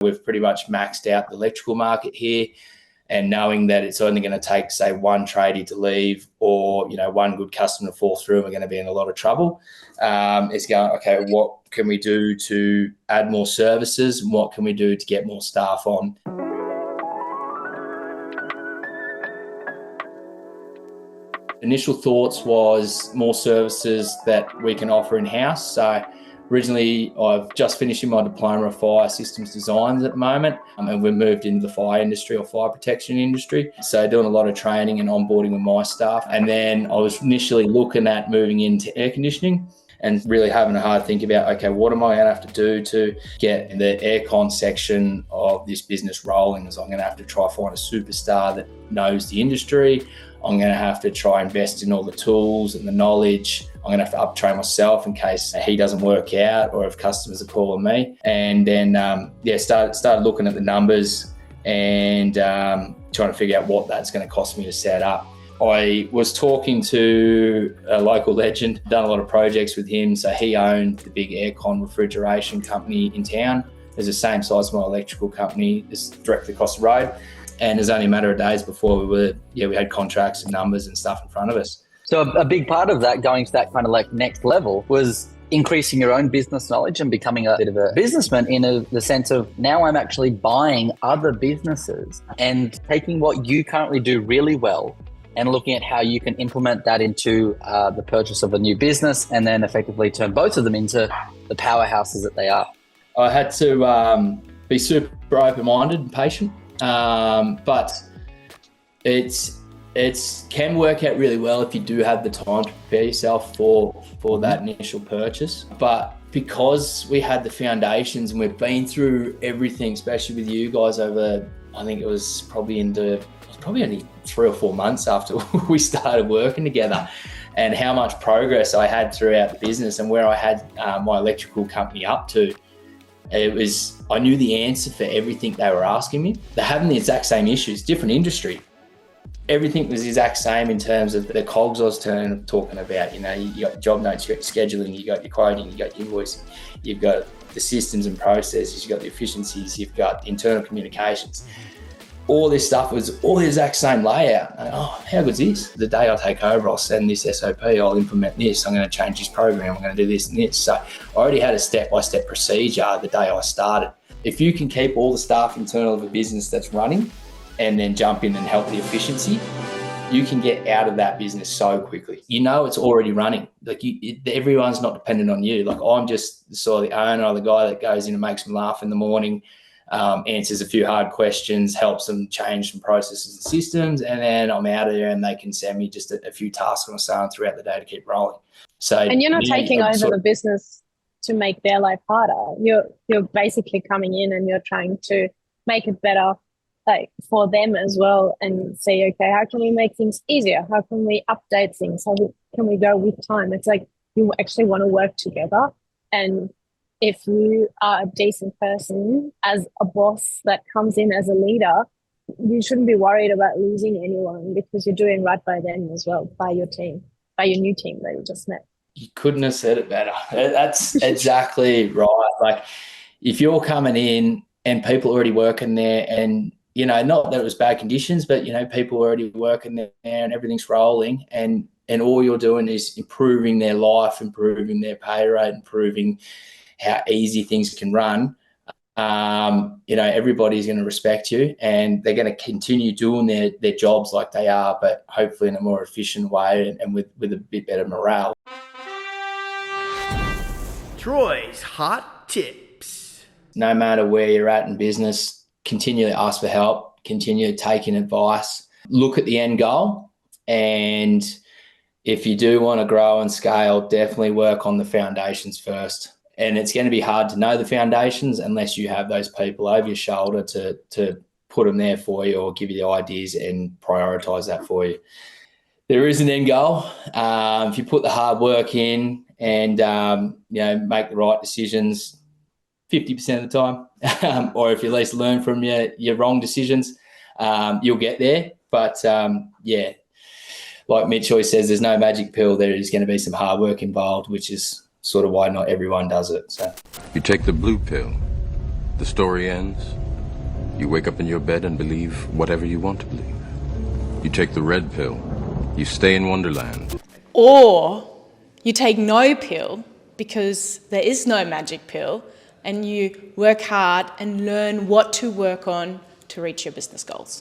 We've pretty much maxed out the electrical market here, and knowing that it's only going to take, say, one tradie to leave or, one good customer to fall through, and we're going to be in a lot of trouble. It's going, okay, what can we do to add more services, and what can we do to get more staff on? Initial thoughts was more services that we can offer in-house. So originally, I've just finishing my diploma of fire systems designs at the moment, and we've moved into the fire industry or fire protection industry. So doing a lot of training and onboarding with my staff. And then I was initially looking at moving into air conditioning and really having a hard think about, okay, what am I going to have to do to get the aircon section of this business rolling? Is I'm going to have to try find a superstar that knows the industry. I'm going to have to try invest in all the tools and the knowledge. I'm going to have to uptrain myself in case he doesn't work out or if customers are calling me. And then, started looking at the numbers and trying to figure out what that's going to cost me to set up. I was talking to a local legend, done a lot of projects with him. So he owned the big aircon refrigeration company in town. It's the same size as my electrical company. It's directly across the road. And it was only a matter of days before we had contracts and numbers and stuff in front of us. So a big part of that, going to that kind of like next level, was increasing your own business knowledge and becoming a bit of a businessman in the sense of now I'm actually buying other businesses and taking what you currently do really well and looking at how you can implement that into the purchase of a new business and then effectively turn both of them into the powerhouses that they are. I had to be super open-minded and patient. But it can work out really well if you do have the time to prepare yourself for that initial purchase. But because we had the foundations and we've been through everything, especially with you guys over, I think it was probably only 3 or 4 months after we started working together, and how much progress I had throughout the business and where I had my electrical company up to. I knew the answer for everything they were asking me. They're having the exact same issues, different industry. Everything was the exact same in terms of the cogs I was talking about. You got job notes, you got your scheduling, you got your quoting, you got your invoicing, you've got the systems and processes, you've got the efficiencies, you've got internal communications. All this stuff was all the exact same layout. How good's this? The day I take over, I'll send this SOP, I'll implement this, I'm going to change this program, I'm going to do this and this. So I already had a step-by-step procedure the day I started. If you can keep all the staff internal of a business that's running and then jump in and help the efficiency, you can get out of that business so quickly. It's already running. Like everyone's not dependent on you. Like I'm just the owner or the guy that goes in and makes them laugh in the morning, answers a few hard questions, helps them change some processes and systems, and then I'm out of there and they can send me just a few tasks on assignment throughout the day to keep rolling. And you're not taking over the business to make their life harder. You're basically coming in and you're trying to make it better for them as well, and say, okay, how can we make things easier? How can we update things? How can we go with time? It's like you actually want to work together. And if you are a decent person as a boss that comes in as a leader, you shouldn't be worried about losing anyone because you're doing right by them as well, by your team, by your new team that you just met. You couldn't have said it better. That's exactly right. Like if you're coming in and people already working there and, not that it was bad conditions, but, people already working there and everything's rolling and all you're doing is improving their life, improving their pay rate, improving how easy things can run. Everybody's going to respect you and they're going to continue doing their jobs like they are, but hopefully in a more efficient way and with a bit better morale. Troy's hot tips. No matter where you're at in business, continually ask for help, continue taking advice, look at the end goal. And if you do want to grow and scale, definitely work on the foundations first. And it's going to be hard to know the foundations unless you have those people over your shoulder to put them there for you or give you the ideas and prioritize that for you. There is an end goal. If you put the hard work in and, make the right decisions 50% of the time, or if you at least learn from your wrong decisions, you'll get there. But, like Mitch always says, there's no magic pill. There is going to be some hard work involved, which is sort of why not everyone does it. So you take the blue pill, The story ends. You wake up in your bed and believe whatever you want to believe. You take the red pill. You stay in Wonderland. Or you take no pill because there is no magic pill, and you work hard and learn what to work on to reach your business goals.